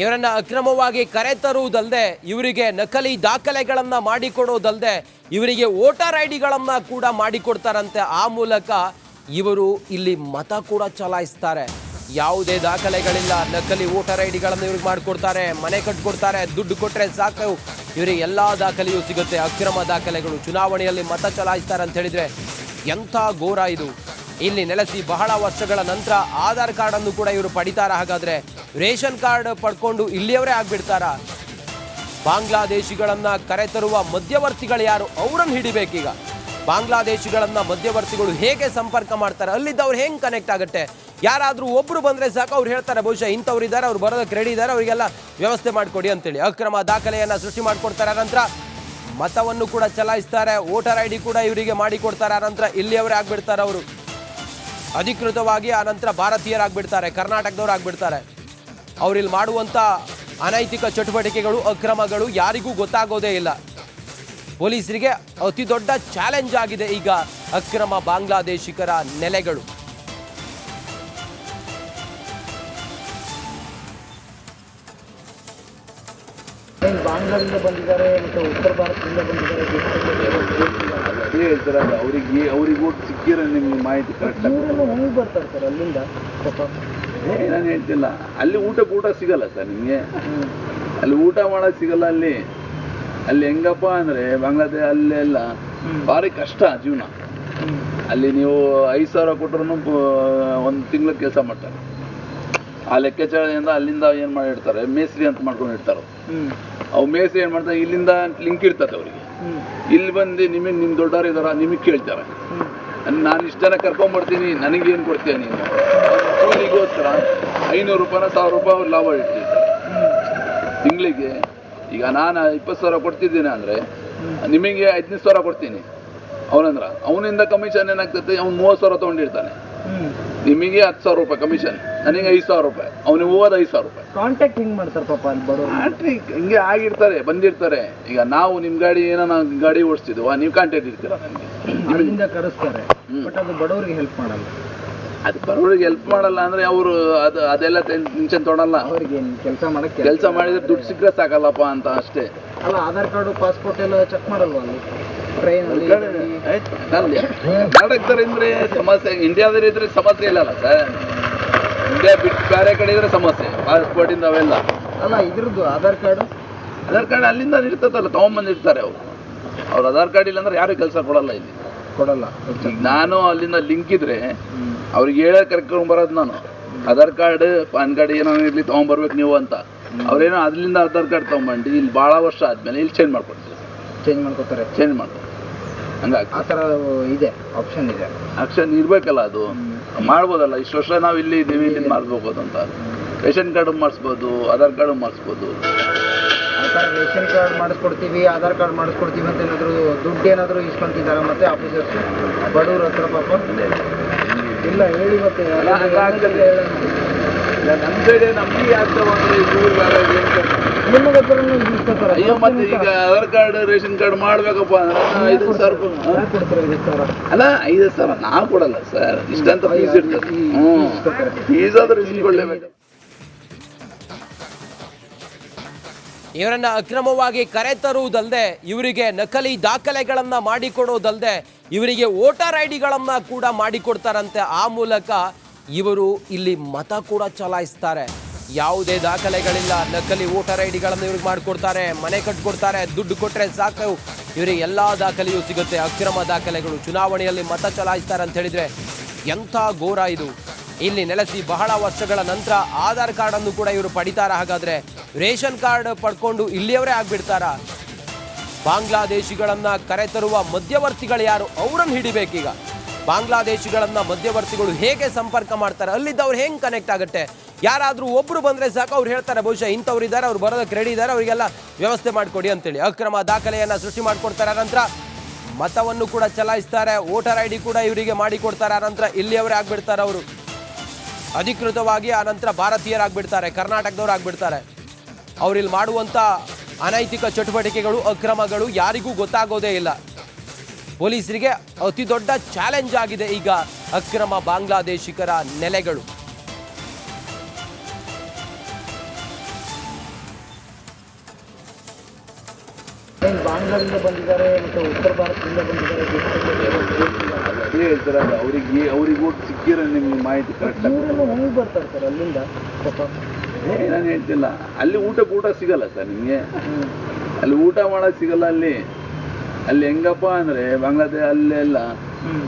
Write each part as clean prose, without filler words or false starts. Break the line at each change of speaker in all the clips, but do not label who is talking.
ಇವರನ್ನ ಅಕ್ರಮವಾಗಿ ಕರೆತರುವುದಲ್ಲದೆ ಇವರಿಗೆ ನಕಲಿ ದಾಖಲೆಗಳನ್ನ ಮಾಡಿಕೊಡೋದಲ್ಲದೆ ಇವರಿಗೆ ವೋಟರ್ ಐಡಿಗಳನ್ನ ಕೂಡ ಮಾಡಿಕೊಡ್ತಾರಂತೆ. ಆ ಮೂಲಕ ಇವರು ಇಲ್ಲಿ ಮತ ಕೂಡ ಚಲಾಯಿಸ್ತಾರೆ. ಯಾವುದೇ ದಾಖಲೆಗಳಿಲ್ಲ, ನಕಲಿ ವೋಟರ್ ಐಡಿಗಳನ್ನು ಇವ್ರಿಗೆ ಮಾಡಿಕೊಡ್ತಾರೆ, ಮನೆ ಕಟ್ಕೊಡ್ತಾರೆ, ದುಡ್ಡು ಕೊಟ್ಟರೆ ಸಾಕು ಇವರಿಗೆ ಎಲ್ಲ ದಾಖಲೆಯೂ ಸಿಗುತ್ತೆ. ಅಕ್ರಮ ದಾಖಲೆಗಳು, ಚುನಾವಣೆಯಲ್ಲಿ ಮತ ಚಲಾಯಿಸ್ತಾರೆ ಅಂತ ಹೇಳಿದ್ರೆ ಎಂಥ ಘೋರ ಇದು. ಇಲ್ಲಿ ನೆಲೆಸಿ ಬಹಳ ವರ್ಷಗಳ ನಂತರ ಆಧಾರ್ ಕಾರ್ಡ್ ಅನ್ನು ಕೂಡ ಇವರು ಪಡಿತಾರ. ಹಾಗಾದ್ರೆ ರೇಷನ್ ಕಾರ್ಡ್ ಪಡ್ಕೊಂಡು ಇಲ್ಲಿಯವರೇ ಆಗ್ಬಿಡ್ತಾರ? ಬಾಂಗ್ಲಾದೇಶಿಗಳನ್ನ ಕರೆತರುವ ಮಧ್ಯವರ್ತಿಗಳು ಯಾರು, ಅವರನ್ನು ಹಿಡಿಬೇಕೀಗ. ಬಾಂಗ್ಲಾದೇಶಿಗಳನ್ನ ಮಧ್ಯವರ್ತಿಗಳು ಹೇಗೆ ಸಂಪರ್ಕ ಮಾಡ್ತಾರೆ, ಅಲ್ಲಿದ್ದವ್ರು ಹೆಂಗೆ ಕನೆಕ್ಟ್ ಆಗುತ್ತೆ? ಯಾರಾದರೂ ಒಬ್ರು ಬಂದ್ರೆ ಸಾಕು, ಅವ್ರು ಹೇಳ್ತಾರೆ ಬಹುಶಃ ಇಂಥವ್ರು ಇದ್ದಾರೆ, ಅವ್ರು ಬರೋದಕ್ಕೆ ರೆಡಿ ಇದ್ದಾರೆ, ಅವರಿಗೆಲ್ಲ ವ್ಯವಸ್ಥೆ ಮಾಡಿಕೊಡಿ ಅಂತೇಳಿ ಅಕ್ರಮ ದಾಖಲೆಯನ್ನ ಸೃಷ್ಟಿ ಮಾಡಿಕೊಡ್ತಾರೆ. ನಂತರ ಮತವನ್ನು ಕೂಡ ಚಲಾಯಿಸ್ತಾರೆ, ವೋಟರ್ ಐಡಿ ಕೂಡ ಇವರಿಗೆ ಮಾಡಿಕೊಡ್ತಾರೆ. ನಂತರ ಇಲ್ಲಿಯವರೇ ಆಗ್ಬಿಡ್ತಾರೆ ಅವರು ಅಧಿಕೃತವಾಗಿ. ಆ ನಂತರ ಭಾರತೀಯರಾಗ್ಬಿಡ್ತಾರೆ, ಕರ್ನಾಟಕದವ್ರು ಆಗ್ಬಿಡ್ತಾರೆ. ಅವ್ರಿಲ್ಲಿ ಮಾಡುವಂಥ ಅನೈತಿಕ ಚಟುವಟಿಕೆಗಳು, ಅಕ್ರಮಗಳು ಯಾರಿಗೂ ಗೊತ್ತಾಗೋದೇ ಇಲ್ಲ. ಪೊಲೀಸರಿಗೆ ಅತಿ ದೊಡ್ಡ ಚಾಲೆಂಜ್ ಆಗಿದೆ ಈಗ ಅಕ್ರಮ ಬಾಂಗ್ಲಾದೇಶಿಗರ ನೆಲೆಗಳು.
ಬಾಂಗ್ಲಾದಿಂದ ಬಂದಿದ್ದಾರೆ ಮತ್ತು ಉತ್ತರ ಭಾರತದಿಂದ ಬಂದಿದ್ದಾರೆ.
ಹೇಳ್ತಾರೆ ಅವ್ರಿಗೆ ಊಟ ಸಿಕ್ಕಿರೋ ನಿಮ್ಗೆ ಮಾಹಿತಿ ಕರೆಕ್ಟ್
ಹೆಂಗೆ ಬರ್ತಾರೆ ಸರ್ ಅಲ್ಲಿಂದ?
ನಾನು ಹೇಳ್ತಿಲ್ಲ, ಅಲ್ಲಿ ಊಟ ಸಿಗಲ್ಲ ಸರ್ ನಿಮಗೆ. ಅಲ್ಲಿ ಊಟ ಮಾಡೋಕೆ ಸಿಗಲ್ಲ. ಅಲ್ಲಿ ಹೆಂಗಪ್ಪ ಅಂದರೆ ಬಾಂಗ್ಲಾದೇಶ ಅಲ್ಲೆಲ್ಲ ಭಾರಿ ಕಷ್ಟ ಜೀವನ. ಅಲ್ಲಿ ನೀವು 5,000 ಕೊಟ್ಟರು ಒಂದು ತಿಂಗಳ ಕೆಲಸ ಮಾಡ್ತಾರೆ. ಆ ಲೆಕ್ಕಾಚಾರದಿಂದ ಅಲ್ಲಿಂದ ಏನು ಮಾಡಿರ್ತಾರೆ, ಮೇಸ್ತ್ರಿ ಅಂತ ಮಾಡ್ಕೊಂಡಿರ್ತಾರೆ. ಅವು ಮೇಸ್ತ್ರಿ ಏನು ಮಾಡ್ತಾರೆ, ಇಲ್ಲಿಂದ ಲಿಂಕ್ ಇರ್ತದೆ ಅವರಿಗೆ. ಇಲ್ಲಿ ಬಂದು ನಿಮ್ಮ ದೊಡ್ಡವ್ರು ಇದಾರ, ನಿಮಗೆ ಕೇಳ್ತಾರೆ, ನಾನು ಇಷ್ಟು ಜನ ಕರ್ಕೊಂಬರ್ತೀನಿ, ನನಗೇನು ಕೊಡ್ತೀಯ ನೀನು? ಕೂಲಿಗೋಸ್ಕರ 500 ರೂಪಾಯಿನ 1,000 ರೂಪಾಯಿ ಅವ್ರು ಲಾಭ ಇಟ್ಟಿರ್ತಾರೆ ತಿಂಗಳಿಗೆ. ಈಗ ನಾನು 20,000 ಕೊಡ್ತಿದ್ದೀನಿ ಅಂದರೆ ನಿಮಗೆ 15,000 ಕೊಡ್ತೀನಿ ಅವನಿಂದ ಕಮಿಷನ್ ಏನಾಗ್ತದೆ, ಅವ್ನು 30,000 ತೊಗೊಂಡಿರ್ತಾನೆ. ನಿಮಗೆ 10,000 ರೂಪಾಯಿ ಕಮಿಷನ್, ನನಗೆ 5,000 ರೂಪಾಯಿ, ಅವನಿಗೆ ಹೋಗೋದು 5,000 ರೂಪಾಯಿ.
ಕಾಂಟ್ಯಾಕ್ಟ್ ಹಿಂಗೆ ಮಾಡ್ತಾರೆ ಪಾಪ ಅಲ್ಲಿ ಬಡವರು.
ಹಿಂಗೆ ಆಗಿರ್ತಾರೆ, ಬಂದಿರ್ತಾರೆ. ಈಗ ನಾವು ನಿಮ್ಮ ಗಾಡಿ ಏನೋ ನಾವು ಗಾಡಿ ಓಡಿಸ್ತಿದ್ವು, ನೀವು ಕಾಂಟ್ಯಾಕ್ಟ್ ಇರ್ತೀರ,
ಅಲ್ಲಿಂದ ಕರೆಸ್ತಾರೆ. ಬಟ್ ಅದು ಬಡವರಿಗೆ ಹೆಲ್ಪ್ ಮಾಡಲ್ಲ.
ಅದು ಬಡವರಿಗೆ ಹೆಲ್ಪ್ ಮಾಡಲ್ಲ ಅಂದರೆ ಅವರು ಅದೆಲ್ಲ ಟೆನ್ಷನ್ ತೊಗೊಳಲ್ಲ.
ಅವ್ರಿಗೆ
ಕೆಲಸ ಮಾಡಿದ್ರೆ ದುಡ್ಡು ಸಿಕ್ಕರೆ ಸಾಕಲ್ಲಪ್ಪ ಅಂತ ಅಷ್ಟೇ.
ಅಲ್ಲ, ಆಧಾರ್ ಕಾರ್ಡು ಪಾಸ್ಪೋರ್ಟ್ ಎಲ್ಲ ಚೆಕ್ ಮಾಡಲ್ವ ಅಲ್ಲಿ ಟ್ರೈನಲ್ಲಿ?
ಕರ್ನಾಟಕದಲ್ಲಿದ್ರೆ ಸಮಸ್ಯೆ, ಇಂಡಿಯಾದಲ್ಲಿ ಇದ್ರೆ ಸಮಸ್ಯೆ ಇಲ್ಲಲ್ಲ ಸರ್. ಇಂಡಿಯಾ ಬಿಟ್ಟು ಬೇರೆ ಕಡೆ ಇದ್ರೆ ಸಮಸ್ಯೆ, ಪಾಸ್ಪೋರ್ಟಿಂದ ಅವೆಲ್ಲ.
ಅಲ್ಲ, ಇದ್ರದ್ದು ಆಧಾರ್ ಕಾರ್ಡ್
ಅಲ್ಲಿಂದ ಇರ್ತದಲ್ಲ, ತೊಗೊಂಬಂದಿರ್ತಾರೆ ಅವರು. ಅವ್ರ ಆಧಾರ್ ಕಾರ್ಡ್ ಇಲ್ಲ ಅಂದ್ರೆ ಯಾರು ಕೆಲಸ ಕೊಡಲ್ಲ, ಇಲ್ಲಿ
ಕೊಡಲ್ಲ.
ನಾನು ಅಲ್ಲಿಂದ ಲಿಂಕ್ ಇದ್ರೆ ಅವ್ರಿಗೆ ಹೇಳೋ ಕರ್ಕೊಂಡು ಬರೋದು ನಾನು. ಆಧಾರ್ ಕಾರ್ಡ್ ಪಾನ್ ಕಾರ್ಡ್ ಏನೋ ಇರಲಿ ತೊಗೊಂಬರ್ಬೇಕು ನೀವು ಅಂತ. ಅವ್ರೇನೋ ಅಲ್ಲಿಂದ ಆಧಾರ್ ಕಾರ್ಡ್ ತೊಗೊಂಬಂಡು ಇಲ್ಲಿ ಭಾಳ ವರ್ಷ ಆದಮೇಲೆ ಇಲ್ಲಿ ಚೇಂಜ್ ಮಾಡ್ಕೊಡ್ತಾರೆ. ಚೇಂಜ್ ಮಾಡ್ತಾರೆ ಹಂಗಾಗಿ
ಆ ಥರ ಇದೆ, ಆಪ್ಷನ್ ಇದೆ.
ಆಪ್ಷನ್ ಇರಬೇಕಲ್ಲ, ಅದು ಮಾಡ್ಬೋದಲ್ಲ. ಇಷ್ಟು ವರ್ಷ ನಾವು ಇಲ್ಲಿ ಇದ್ದೀವಿ, ಇಲ್ಲಿ ಮಾಡಿಸ್ಬೋದು ಅಂತ. ರೇಷನ್ ಕಾರ್ಡು ಮಾಡಿಸ್ಬೋದು, ಆಧಾರ್ ಕಾರ್ಡು ಮಾಡಿಸ್ಬೋದು.
ಆ ಥರ ರೇಷನ್ ಕಾರ್ಡ್ ಮಾಡಿಸ್ಕೊಡ್ತೀವಿ, ಆಧಾರ್ ಕಾರ್ಡ್ ಮಾಡಿಸ್ಕೊಡ್ತೀವಿ ಅಂತ ಏನಾದರೂ ದುಡ್ಡು ಏನಾದರೂ ಇಸ್ಕೊಂತಿದ್ದಾರೆ ಮತ್ತೆ ಆಫೀಸರ್ಸ್ ಬಡವ್ರ ಹತ್ರ ಪಾಪ? ಇಲ್ಲ ಹೇಳಿ ಮತ್ತೆ.
ನಮ್ಮ ಸೈಡೆ ನಮಗೆ ಆಗ್ತಾವ ಅಂದರೆ
ನಿಮ್ಮ ಹತ್ರ ಇಸ್ಕೊತಾರೆ.
ಅಯ್ಯೋ, ಮತ್ತೆ ಈಗ ಆಧಾರ್ ಕಾರ್ಡ್ ರೇಷನ್ ಕಾರ್ಡ್ ಮಾಡ್ಬೇಕಪ್ಪ ಅಂದ್ರೆ 5,000 ರೂಪಾಯಿ
ಕೊಡ್ತಾರೆ. 5,000
ಅಲ್ಲ, 5,000 ನಾವು ಕೊಡಲ್ಲ ಸರ್. ಇಷ್ಟಂತ ಫೀಸ್ ಇರ್ತದೆ. ಫೀಸ್ ಆದ್ರೆ ಇಸ್ಕೊಳ್ಳೇಬೇಕು.
ಇವರನ್ನ ಅಕ್ರಮವಾಗಿ ಕರೆತರುವುದಲ್ಲದೆ ಇವರಿಗೆ ನಕಲಿ ದಾಖಲೆಗಳನ್ನ ಮಾಡಿಕೊಡೋದಲ್ಲದೆ ಇವರಿಗೆ ವೋಟರ್ ಐಡಿಗಳನ್ನ ಕೂಡ ಮಾಡಿಕೊಡ್ತಾರಂತೆ. ಆ ಮೂಲಕ ಇವರು ಇಲ್ಲಿ ಮತ ಕೂಡ ಚಲಾಯಿಸ್ತಾರೆ. ಯಾವುದೇ ದಾಖಲೆಗಳಿಲ್ಲ, ನಕಲಿ ವೋಟರ್ ಐಡಿಗಳನ್ನು ಇವ್ರಿಗೆ ಮಾಡಿಕೊಡ್ತಾರೆ, ಮನೆ ಕಟ್ಕೊಡ್ತಾರೆ, ದುಡ್ಡು ಕೊಟ್ಟರೆ ಸಾಕು ಇವರಿಗೆ ಎಲ್ಲ ದಾಖಲೆಯೂ ಸಿಗುತ್ತೆ. ಅಕ್ರಮ ದಾಖಲೆಗಳು, ಚುನಾವಣೆಯಲ್ಲಿ ಮತ ಚಲಾಯಿಸ್ತಾರೆ ಅಂತ ಹೇಳಿದ್ರೆ ಎಂಥ ಘೋರ ಇದು. ಇಲ್ಲಿ ನೆಲೆಸಿ ಬಹಳ ವರ್ಷಗಳ ನಂತರ ಆಧಾರ್ ಕಾರ್ಡ್ ಅನ್ನು ಕೂಡ ಇವರು ಪಡಿತಾರ. ಹಾಗಾದ್ರೆ ರೇಷನ್ ಕಾರ್ಡ್ ಪಡ್ಕೊಂಡು ಇಲ್ಲಿಯವರೇ ಆಗ್ಬಿಡ್ತಾರ? ಬಾಂಗ್ಲಾದೇಶಿಗಳನ್ನ ಕರೆತರುವ ಮಧ್ಯವರ್ತಿಗಳು ಯಾರು, ಅವರನ್ನು ಹಿಡಿಬೇಕೀಗ. ಬಾಂಗ್ಲಾದೇಶಿಗಳನ್ನ ಮಧ್ಯವರ್ತಿಗಳು ಹೇಗೆ ಸಂಪರ್ಕ ಮಾಡ್ತಾರೆ, ಅಲ್ಲಿದ್ದವ್ರು ಹೆಂಗೆ ಕನೆಕ್ಟ್ ಆಗುತ್ತೆ? ಯಾರಾದರೂ ಒಬ್ರು ಬಂದ್ರೆ ಸಾಕು, ಅವ್ರು ಹೇಳ್ತಾರೆ ಬಹುಶಃ ಇಂಥವ್ರು ಇದ್ದಾರೆ, ಅವ್ರು ಬರೋದಕ್ಕೆ ರೆಡಿ ಇದ್ದಾರೆ, ಅವರಿಗೆಲ್ಲ ವ್ಯವಸ್ಥೆ ಮಾಡಿಕೊಡಿ ಅಂತೇಳಿ ಅಕ್ರಮ ದಾಖಲೆಯನ್ನ ಸೃಷ್ಟಿ ಮಾಡಿಕೊಡ್ತಾರೆ. ನಂತರ ಮತವನ್ನು ಕೂಡ ಚಲಾಯಿಸ್ತಾರೆ, ವೋಟರ್ ಐಡಿ ಕೂಡ ಇವರಿಗೆ ಮಾಡಿಕೊಡ್ತಾರೆ. ನಂತರ ಇಲ್ಲಿಯವರೇ ಆಗ್ಬಿಡ್ತಾರೆ ಅವರು ಅಧಿಕೃತವಾಗಿ. ಆ ನಂತರ ಭಾರತೀಯರಾಗ್ಬಿಡ್ತಾರೆ, ಕರ್ನಾಟಕದವ್ರು ಆಗ್ಬಿಡ್ತಾರೆ. ಅವ್ರಿಲ್ಲಿ ಮಾಡುವಂಥ ಅನೈತಿಕ ಚಟುವಟಿಕೆಗಳು, ಅಕ್ರಮಗಳು ಯಾರಿಗೂ ಗೊತ್ತಾಗೋದೇ ಇಲ್ಲ. ಪೊಲೀಸರಿಗೆ ಅತಿ ದೊಡ್ಡ ಚಾಲೆಂಜ್ ಆಗಿದೆ ಈಗ ಅಕ್ರಮ ಬಾಂಗ್ಲಾದೇಶಿಗರ ನೆಲೆಗಳು.
ಬಾಂಗ್ಲಾದಿಂದ ಬಂದಿದ್ದಾರೆ ಮತ್ತು ಉತ್ತರ ಭಾರತದಿಂದ ಬಂದಿದ್ದಾರೆ,
ಅದೇ ಹೇಳ್ತಾರಲ್ಲ, ಅವ್ರಿಗೆ ಊಟ ಸಿಕ್ಕಿರೋ ನಿಮ್ಗೆ ಮಾಹಿತಿ ಕರೆಕ್ಟ್
ಇವರೆಲ್ಲ ಹೆಂಗೆ ಬರ್ತಾರೆ ಸರ್ ಅಲ್ಲಿಂದ ಪಾಪ?
ನಾನು ಹೇಳ್ತಿಲ್ಲ, ಅಲ್ಲಿ ಊಟ ಸಿಗಲ್ಲ ಸರ್ ನಿಮಗೆ. ಅಲ್ಲಿ ಊಟ ಮಾಡೋಕೆ ಸಿಗಲ್ಲ. ಅಲ್ಲಿ ಹೆಂಗಪ್ಪ ಅಂದರೆ ಬಾಂಗ್ಲಾದೇಶ ಅಲ್ಲೆಲ್ಲ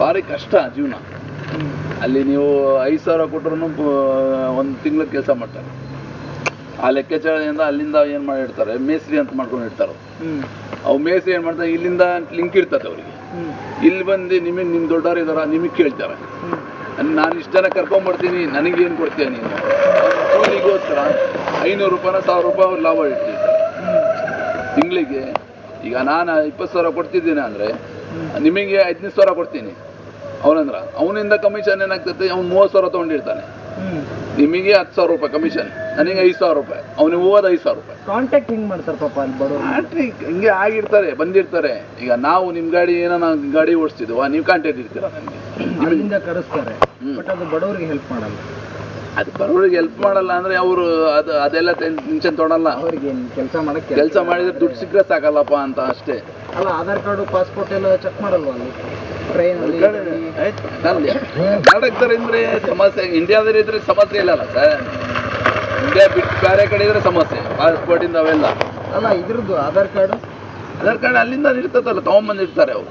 ಭಾರಿ ಕಷ್ಟ ಜೀವನ. ಅಲ್ಲಿ ನೀವು 5,000 ಕೊಟ್ಟರು 1 ತಿಂಗಳ ಕೆಲಸ ಮಾಡ್ತಾರೆ. ಆ ಲೆಕ್ಕಾಚಾರದಿಂದ ಅಲ್ಲಿಂದ ಏನು ಮಾಡಿರ್ತಾರೆ, ಮೇಸ್ತ್ರಿ ಅಂತ ಮಾಡ್ಕೊಂಡಿರ್ತಾರೆ. ಅವು ಮೇಸ್ತ್ರಿ ಏನು ಮಾಡ್ತಾರೆ, ಇಲ್ಲಿಂದ ಲಿಂಕ್ ಇರ್ತದೆ ಅವರಿಗೆ. ಇಲ್ಲಿ ಬಂದು ನಿಮ್ಮ ದೊಡ್ಡವ್ರು ಇದಾರ, ನಿಮಗೆ ಕೇಳ್ತಾರೆ, ನಾನು ಇಷ್ಟು ಜನ ಕರ್ಕೊಂಬರ್ತೀನಿ, ನನಗೇನು ಕೊಡ್ತೀಯ ನೀನು? ಕೂಲಿಗೋಸ್ಕರ 500 ರೂಪಾಯಿನ 1,000 ರೂಪಾಯಿ ಅವ್ರು ಲಾಭ ಇಟ್ಟಿರ್ತಾರೆ ತಿಂಗಳಿಗೆ. ಈಗ ನಾನು 20,000 ಕೊಡ್ತಿದ್ದೀನಿ ಅಂದರೆ ನಿಮಗೆ 15,000 ಕೊಡ್ತೀನಿ ಅವನಂದ್ರ, ಅವನಿಂದ ಕಮಿಷನ್ ಏನಾಗ್ತದೆ, ಅವ್ನು 30,000 ತೊಗೊಂಡಿರ್ತಾನೆ. ನಿಮಗೆ 10,000 ರೂಪಾಯಿ ಕಮಿಷನ್, ನನಗೆ 5,000 ರೂಪಾಯಿ, ಅವನಿಗೆ ಹೋಗೋದು 5,000 ರೂಪಾಯಿ.
ಕಾಂಟ್ಯಾಕ್ಟ್ ಹಿಂಗೆ ಮಾಡ್ತಾರೆ ಪಾಪ ಅಲ್ಲಿ ಬಡವರು.
ಹಿಂಗೆ ಆಗಿರ್ತಾರೆ, ಬಂದಿರ್ತಾರೆ. ಈಗ ನಾವು ನಿಮ್ಮ ಗಾಡಿ ಏನೋ ನಾವು ಗಾಡಿ ಓಡಿಸ್ತಿದ್ವು, ನೀವು ಕಾಂಟ್ಯಾಕ್ಟ್ ಇರ್ತೀರ,
ಅಲ್ಲಿಂದ ಕರೆಸ್ತಾರೆ. ಬಟ್ ಅದು ಬಡವರಿಗೆ ಹೆಲ್ಪ್ ಮಾಡಲ್ಲ.
ಅದು ಬಡವರಿಗೆ ಹೆಲ್ಪ್ ಮಾಡಲ್ಲ ಅಂದರೆ ಅವರು ಅದೆಲ್ಲ ಟೆನ್ಷನ್ ತೊಗೊಳಲ್ಲ.
ಅವ್ರಿಗೆ
ಕೆಲಸ ಮಾಡಿದ್ರೆ ದುಡ್ಡು ಸಿಕ್ಕರೆ ಸಾಕಲ್ಲಪ್ಪ ಅಂತ ಅಷ್ಟೇ.
ಅಲ್ಲ, ಆಧಾರ್ ಕಾರ್ಡು ಪಾಸ್ಪೋರ್ಟ್ ಎಲ್ಲ ಚೆಕ್ ಮಾಡಲ್ವಾ ಅಲ್ಲಿ ಟ್ರೈನಲ್ಲಿ?
ಕರ್ನಾಟಕದಲ್ಲಿದ್ರೆ ಸಮಸ್ಯೆ, ಇಂಡಿಯಾದಲ್ಲಿ ಇದ್ರೆ ಸಮಸ್ಯೆ ಇಲ್ಲಲ್ಲ ಸರ್. ಇಂಡಿಯಾ ಬಿಟ್ಟು ಬೇರೆ ಕಡೆ ಇದ್ರೆ ಸಮಸ್ಯೆ, ಪಾಸ್ಪೋರ್ಟಿಂದ ಅವೆಲ್ಲ.
ಅಲ್ಲ, ಇದ್ರದ್ದು ಆಧಾರ್ ಕಾರ್ಡು
ಅಲ್ಲಿಂದ ಇರ್ತದಲ್ಲ, ತೊಗೊಂಬಂದಿರ್ತಾರೆ ಅವರು.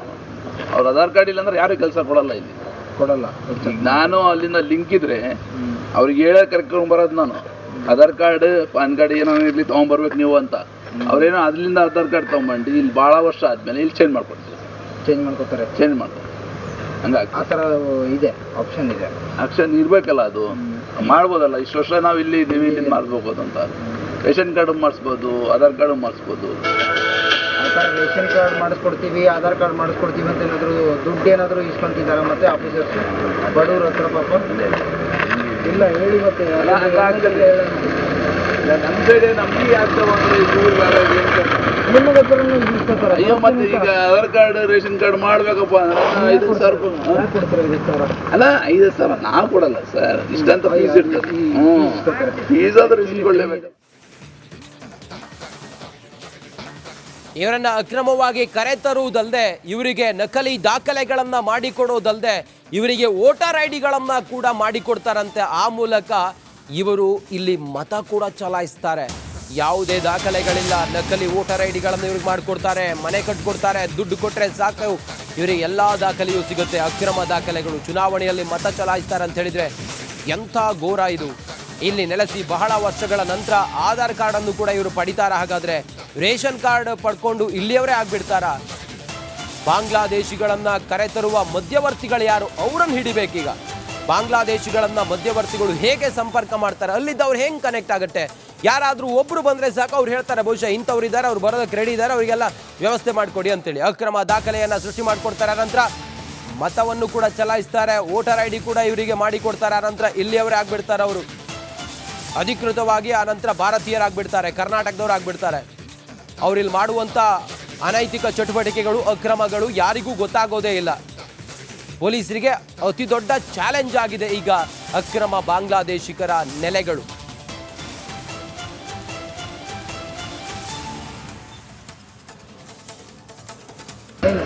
ಅವ್ರ ಆಧಾರ್ ಕಾರ್ಡ್ ಇಲ್ಲ ಅಂದ್ರೆ ಯಾರು ಕೆಲಸ ಕೊಡಲ್ಲ ಇಲ್ಲಿ,
ಕೊಡಲ್ಲ.
ಈಗ ನಾನು ಅಲ್ಲಿಂದ ಲಿಂಕ್ ಇದ್ರೆ ಅವ್ರಿಗೆ ಹೇಳೋ ಕರ್ಕೊಂಡು ಬರೋದು ನಾನು. ಆಧಾರ್ ಕಾರ್ಡ್ ಪಾನ್ ಕಾರ್ಡ್ ಏನೋ ಇರಲಿ ತೊಗೊಂಬರ್ಬೇಕು ನೀವು ಅಂತ. ಅವ್ರೇನೋ ಅಲ್ಲಿಂದ ಆಧಾರ್ ಕಾರ್ಡ್ ತೊಗೊಂಬಂಡು ಇಲ್ಲಿ ಭಾಳ ವರ್ಷ ಆದಮೇಲೆ ಇಲ್ಲಿ ಚೇಂಜ್ ಮಾಡ್ಕೊಡ್ತಾರೆ. ಚೇಂಜ್ ಮಾಡ್ತಾರೆ ಹಂಗಾಗಿ
ಆ ಥರ ಇದೆ, ಆಪ್ಷನ್ ಇದೆ.
ಆಕ್ಷನ್ ಇರಬೇಕಲ್ಲ, ಅದು ಮಾಡ್ಬೋದಲ್ಲ. ಇಷ್ಟು ವರ್ಷ ನಾವು ಇಲ್ಲಿ ಇದ್ದೀವಿ, ಇಲ್ಲಿ ಮಾಡಿಸ್ಬೋದು ಅಂತ. ರೇಷನ್ ಕಾರ್ಡು ಮಾಡಿಸ್ಬೋದು, ಆಧಾರ್ ಕಾರ್ಡು ಮಾಡಿಸ್ಬೋದು.
ರೇಷನ್ ಕಾರ್ಡ್ ಮಾಡಿಸ್ಕೊಡ್ತೀವಿ, ಆಧಾರ್ ಕಾರ್ಡ್ ಮಾಡಿಸ್ಕೊಡ್ತೀವಿ ಅಂತ ಏನಾದರೂ ದುಡ್ಡು ಏನಾದರೂ ಇಸ್ಕೊಂತಿದ್ದಾರೆ ಮತ್ತೆ ಆಫೀಸರ್ಸ್ ಬಡವ್ರ ಹತ್ರ ಪಾಪ? ಇಲ್ಲ ಹೇಳಿ ಮತ್ತೆ.
ನಮ್ಮ ಸೈಡ್ ನಮಗೆ ಆಗ್ತಾವ ಅಂದರೆ
ನಿಮ್ಮ ಹತ್ರನೂ ಇಸ್ಕೊತಾರೆ.
ಅಯ್ಯೋ, ಮತ್ತೆ ಈಗ ಆಧಾರ್ ಕಾರ್ಡ್ ರೇಷನ್ ಕಾರ್ಡ್ ಮಾಡ್ಬೇಕಪ್ಪ ಅಂದ್ರೆ 5,000 ರೂಪಾಯಿ
ಕೊಡ್ತಾರೆ. 5,000
ಅಲ್ಲ, 5,000 ನಾವು ಕೊಡಲ್ಲ ಸರ್, ಇಷ್ಟಂತ ಫೀಸ್ ಇರ್ತದೆ. ಫೀಸ್ ಆದ್ರೆ ಇಸ್ಕೊಳ್ಳೇಬೇಕು.
ಇವರನ್ನ ಅಕ್ರಮವಾಗಿ ಕರೆತರುವುದಲ್ಲದೆ, ಇವರಿಗೆ ನಕಲಿ ದಾಖಲೆಗಳನ್ನ ಮಾಡಿಕೊಡೋದಲ್ಲದೆ, ಇವರಿಗೆ ವೋಟರ್ ಐಡಿಗಳನ್ನ ಕೂಡ ಮಾಡಿಕೊಡ್ತಾರಂತೆ. ಆ ಮೂಲಕ ಇವರು ಇಲ್ಲಿ ಮತ ಕೂಡ ಚಲಾಯಿಸ್ತಾರೆ. ಯಾವುದೇ ದಾಖಲೆಗಳಿಲ್ಲ, ನಕಲಿ ವೋಟರ್ ಐಡಿಗಳನ್ನು ಇವ್ರಿಗೆ ಮಾಡಿಕೊಡ್ತಾರೆ, ಮನೆ ಕಟ್ಕೊಡ್ತಾರೆ. ದುಡ್ಡು ಕೊಟ್ಟರೆ ಸಾಕು, ಇವರಿಗೆ ಎಲ್ಲ ದಾಖಲೆಯೂ ಸಿಗುತ್ತೆ. ಅಕ್ರಮ ದಾಖಲೆಗಳು, ಚುನಾವಣೆಯಲ್ಲಿ ಮತ ಚಲಾಯಿಸ್ತಾರೆ ಅಂತ ಹೇಳಿದ್ರೆ ಎಂಥ ಘೋರ ಇದು. ಇಲ್ಲಿ ನೆಲೆಸಿ ಬಹಳ ವರ್ಷಗಳ ನಂತರ ಆಧಾರ್ ಕಾರ್ಡನ್ನು ಕೂಡ ಇವರು ಪಡಿತಾರ? ಹಾಗಾದ್ರೆ ರೇಷನ್ ಕಾರ್ಡ್ ಪಡ್ಕೊಂಡು ಇಲ್ಲಿಯವರೇ ಆಗ್ಬಿಡ್ತಾರ? ಬಾಂಗ್ಲಾದೇಶಿಗಳನ್ನ ಕರೆತರುವ ಮಧ್ಯವರ್ತಿಗಳು ಯಾರು, ಅವರನ್ನು ಹಿಡಿಬೇಕೀಗ. ಬಾಂಗ್ಲಾದೇಶಿಗಳನ್ನ ಮಧ್ಯವರ್ತಿಗಳು ಹೇಗೆ ಸಂಪರ್ಕ ಮಾಡ್ತಾರೆ, ಅಲ್ಲಿದ್ದವ್ರು ಹೆಂಗೆ ಕನೆಕ್ಟ್ ಆಗುತ್ತೆ? ಯಾರಾದರೂ ಒಬ್ರು ಬಂದರೆ ಸಾಕು, ಅವ್ರು ಹೇಳ್ತಾರೆ ಬಹುಶಃ ಇಂಥವ್ರು ಇದ್ದಾರೆ, ಅವ್ರು ಬರೋದಕ್ಕೆ ರೆಡಿ ಇದ್ದಾರೆ, ಅವರಿಗೆಲ್ಲ ವ್ಯವಸ್ಥೆ ಮಾಡಿಕೊಡಿ ಅಂತೇಳಿ ಅಕ್ರಮ ದಾಖಲೆಯನ್ನು ಸೃಷ್ಟಿ ಮಾಡಿಕೊಡ್ತಾರೆ. ನಂತರ ಮತವನ್ನು ಕೂಡ ಚಲಾಯಿಸ್ತಾರೆ, ವೋಟರ್ ಐಡಿ ಕೂಡ ಇವರಿಗೆ ಮಾಡಿಕೊಡ್ತಾರೆ. ನಂತರ ಇಲ್ಲಿಯವರೇ ಆಗ್ಬಿಡ್ತಾರೆ ಅವರು ಅಧಿಕೃತವಾಗಿ. ಆ ನಂತರ ಭಾರತೀಯರಾಗ್ಬಿಡ್ತಾರೆ, ಕರ್ನಾಟಕದವ್ರು ಆಗ್ಬಿಡ್ತಾರೆ. ಅವ್ರಿಲ್ಲಿ ಮಾಡುವಂಥ ಅನೈತಿಕ ಚಟುವಟಿಕೆಗಳು, ಅಕ್ರಮಗಳು ಯಾರಿಗೂ ಗೊತ್ತಾಗೋದೇ ಇಲ್ಲ. ಪೊಲೀಸರಿಗೆ ಅತಿ ದೊಡ್ಡ ಚಾಲೆಂಜ್ ಆಗಿದೆ ಈಗ ಅಕ್ರಮ ಬಾಂಗ್ಲಾದೇಶಿಗರ ನೆಲೆಗಳು.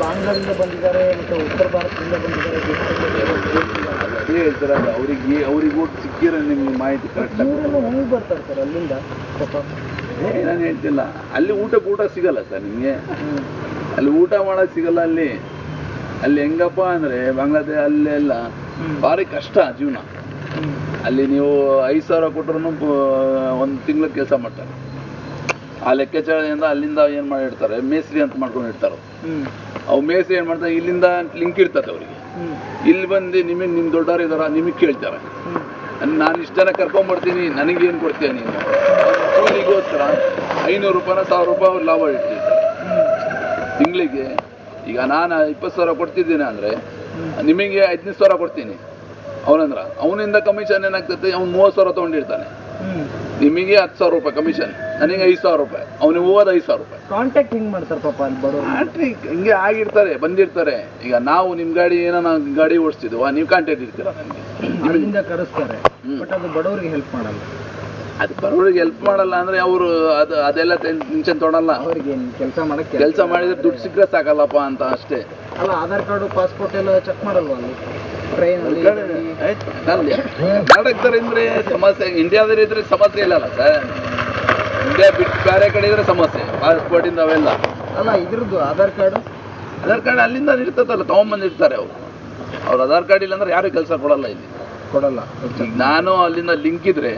ಬಾಂಗ್ಲಾದಿಂದ ಬಂದಿದ್ದಾರೆ ಮತ್ತು ಉತ್ತರ ಭಾರತದಿಂದ ಬಂದಿದ್ದಾರೆ,
ಅದೇ ಹೇಳ್ತಾರಲ್ಲ, ಅವ್ರಿಗೆ ಊಟ ಸಿಕ್ಕಿರೋ ನಿಮ್ಗೆ ಮಾಹಿತಿ ಕರೆಕ್ಟ್.
ಇವರೆಲ್ಲ ಹೆಂಗೆ ಬರ್ತಾರೆ ಸರ್ ಅಲ್ಲಿಂದ ಪಾಪ?
ನಾನು ಹೇಳ್ತಿಲ್ಲ, ಅಲ್ಲಿ ಊಟ ಸಿಗಲ್ಲ ಸರ್ ನಿಮಗೆ. ಅಲ್ಲಿ ಊಟ ಮಾಡೋಕೆ ಸಿಗಲ್ಲ. ಅಲ್ಲಿ ಹೆಂಗಪ್ಪ ಅಂದರೆ ಬಾಂಗ್ಲಾದೇಶ ಅಲ್ಲೆಲ್ಲ ಭಾರಿ ಕಷ್ಟ ಜೀವನ. ಅಲ್ಲಿ ನೀವು 5,000 ಕೊಟ್ಟರು 1 ತಿಂಗಳ ಕೆಲಸ ಮಾಡ್ತಾರೆ. ಆ ಲೆಕ್ಕಾಚಾರದಿಂದ ಅಲ್ಲಿಂದ ಏನು ಮಾಡಿರ್ತಾರೆ, ಮೇಸ್ತ್ರಿ ಅಂತ ಮಾಡ್ಕೊಂಡಿರ್ತಾರೆ. ಅವು ಮೇಸ್ತ್ರಿ ಏನು ಮಾಡ್ತಾರೆ, ಇಲ್ಲಿಂದ ಲಿಂಕ್ ಇರ್ತದೆ ಅವರಿಗೆ. ಇಲ್ಲಿ ಬಂದು ನಿಮ್ಮ ದೊಡ್ಡವ್ರು ಇದಾರ, ನಿಮಗೆ ಕೇಳ್ತಾರೆ, ನಾನು ಇಷ್ಟು ಜನ ಕರ್ಕೊಂಬರ್ತೀನಿ, ನನಗೇನು ಕೊಡ್ತೀಯ ನೀನು? ಕೂಲಿಗೋಸ್ಕರ 500 ರೂಪಾಯಿನ 1,000 ರೂಪಾಯಿ ಅವ್ರು ಲಾಭ ಇಟ್ಟಿರ್ತಾರೆ ತಿಂಗಳಿಗೆ. ಈಗ ನಾನು 20,000 ಕೊಡ್ತಿದ್ದೀನಿ ಅಂದರೆ ನಿಮಗೆ 15,000 ಕೊಡ್ತೀನಿ ಅವನಂದ್ರ, ಅವನಿಂದ ಕಮಿಷನ್ ಏನಾಗ್ತದೆ, ಅವ್ನು 30,000 ತೊಗೊಂಡಿರ್ತಾನೆ. ನಿಮಗೆ 10,000 ರೂಪಾಯಿ ಕಮಿಷನ್, ನನಗೆ 5,000 ರೂಪಾಯಿ, ಅವನಿಗೆ ಹೋಗೋದು 5,000 ರೂಪಾಯಿ.
ಕಾಂಟ್ಯಾಕ್ಟ್ ಹಿಂಗೆ ಮಾಡ್ತಾರೆ ಪಾಪ ಅಲ್ಲಿ ಬಡವರು.
ಹಿಂಗೆ ಆಗಿರ್ತಾರೆ, ಬಂದಿರ್ತಾರೆ. ಈಗ ನಾವು ನಿಮ್ಮ ಗಾಡಿ ಏನೋ ನಾವು ಗಾಡಿ ಓಡಿಸ್ತಿದ್ವು, ನೀವು ಕಾಂಟ್ಯಾಕ್ಟ್ ಇರ್ತೀರ,
ಅಲ್ಲಿಂದ ಕರೆಸ್ತಾರೆ. ಬಟ್ ಅದು ಬಡವರಿಗೆ ಹೆಲ್ಪ್ ಮಾಡಲ್ಲ.
ಅದು ಬರೋರಿಗೆ ಹೆಲ್ಪ್ ಮಾಡಲ್ಲ ಅಂದ್ರೆ ಅವರು ಅದೆಲ್ಲ ಟೆನ್ಷನ್ ತೊಗೊಳಲ್ಲ.
ಅವ್ರಿಗೆ ಕೆಲಸ ಮಾಡಕ್ಕೆ
ಕೆಲಸ ಮಾಡಿದ್ರೆ ದುಡ್ಡು ಸಿಕ್ಕರೆ ಸಾಕಲ್ಲಪ್ಪ ಅಂತ ಅಷ್ಟೇ.
ಅಲ್ಲ, ಆಧಾರ್ ಕಾರ್ಡು ಪಾಸ್ಪೋರ್ಟ್ ಎಲ್ಲ ಚೆಕ್ ಮಾಡಲ್ವಾ ಅಲ್ಲಿ ಟ್ರೈನಲ್ಲಿ?
ಕರ್ನಾಟಕದಲ್ಲಿದ್ರೆ ಸಮಸ್ಯೆ, ಇಂಡಿಯಾದಲ್ಲಿ ಇದ್ರೆ ಸಮಸ್ಯೆ ಇಲ್ಲಲ್ಲ ಸರ್. ಇಂಡಿಯಾ ಬಿಟ್ಟು ಬೇರೆ ಕಡೆ ಇದ್ರೆ ಸಮಸ್ಯೆ, ಪಾಸ್ಪೋರ್ಟ್ ಇಂದ ಅವೆಲ್ಲ.
ಅಲ್ಲ, ಇದ್ರದ್ದು ಆಧಾರ್ ಕಾರ್ಡು
ಅಲ್ಲಿಂದ ಇರ್ತದಲ್ಲ, ತಗೊಂಬಂದಿರ್ತಾರೆ ಅವರು. ಅವ್ರ ಆಧಾರ್ ಕಾರ್ಡ್ ಇಲ್ಲ ಅಂದ್ರೆ ಯಾರು ಕೆಲಸ ಕೊಡಲ್ಲ ಇಲ್ಲಿ,
ಕೊಡಲ್ಲ.
ಈಗ ನಾನು ಅಲ್ಲಿಂದ ಲಿಂಕ್ ಇದ್ರೆ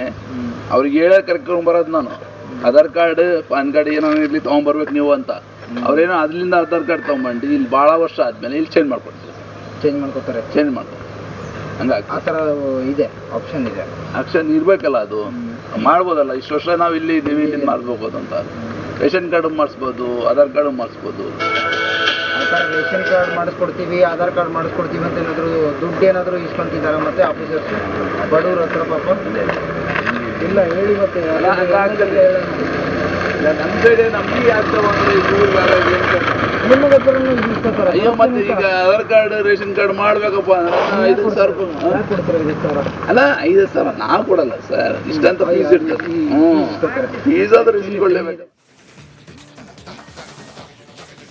ಅವ್ರಿಗೆ ಹೇಳೇ ಕರ್ಕೊಂಡು ಬರೋದು ನಾನು. ಆಧಾರ್ ಕಾರ್ಡ್ ಪಾನ್ ಕಾರ್ಡ್ ಏನೋ ಇರ್ಲಿ ತೊಗೊಂಬರ್ಬೇಕು ನೀವು ಅಂತ. ಅವ್ರೇನೋ ಅಲ್ಲಿಂದ ಆಧಾರ್ ಕಾರ್ಡ್ ತೊಗೊಂಬಂಡು ಇಲ್ಲಿ ಭಾಳ ವರ್ಷ ಆದ್ಮೇಲೆ ಇಲ್ಲಿ ಚೇಂಜ್ ಮಾಡ್ಕೊಡ್ತಾರೆ.
ಚೇಂಜ್ ಮಾಡ್ತಾರೆ
ಹಂಗಾಗಿ
ಆ ಥರ ಇದೆ, ಆಪ್ಷನ್ ಇದೆ.
ಆಕ್ಷನ್ ಇರ್ಬೇಕಲ್ಲ, ಅದು ಮಾಡ್ಬೋದಲ್ಲ. ಇಷ್ಟು ವರ್ಷ ನಾವು ಇಲ್ಲಿ ಇದ್ದೀವಿ, ಇಲ್ಲಿ ಮಾಡಿಸ್ಬೋದು ಅಂತ. ರೇಷನ್ ಕಾರ್ಡು ಮಾಡಿಸ್ಬೋದು, ಆಧಾರ್ ಕಾರ್ಡು ಮಾಡಿಸ್ಬೋದು.
ಆ ಥರ ರೇಷನ್ ಕಾರ್ಡ್ ಮಾಡಿಸ್ಕೊಡ್ತೀವಿ, ಆಧಾರ್ ಕಾರ್ಡ್ ಮಾಡಿಸ್ಕೊಡ್ತೀವಿ ಅಂತ ಏನಾದರೂ ದುಡ್ಡು ಏನಾದರೂ ಇಸ್ಕೊಂತಿದ್ದಾರೆ ಮತ್ತೆ ಆಫೀಸರ್ಸ್ ಬಡವ್ರ ಹತ್ರ ಪಾಪ? ಇಲ್ಲ, ಹೇಳಿ ಮತ್ತೆ.
ನಮ್ಮ ಸೈಡ್ ನಮಗೆ ಆಗ್ತಾವ ಅಂದ್ರೆ
ನಿಮ್ಮ ಹತ್ರನೂ ಇಸ್ಕೊತಾರೆ.
ಅಯ್ಯೋ, ಮತ್ತೆ ಈಗ ಆಧಾರ್ ಕಾರ್ಡ್ ರೇಷನ್ ಕಾರ್ಡ್ ಮಾಡ್ಬೇಕಪ್ಪ ಅಂದ್ರೆ 5,000 ರೂಪಾಯಿ
ಕೊಡ್ತಾರೆ. 5,000
ಅಲ್ಲ, 5,000 ನಾವು ಕೊಡಲ್ಲ ಸರ್. ಇಷ್ಟಂತ ಫೀಸ್ ಇರ್ತದೆ. ಫೀಸ್ ಆದ್ರೆ ಇಸ್ಕೊಳ್ಳೇಬೇಕು.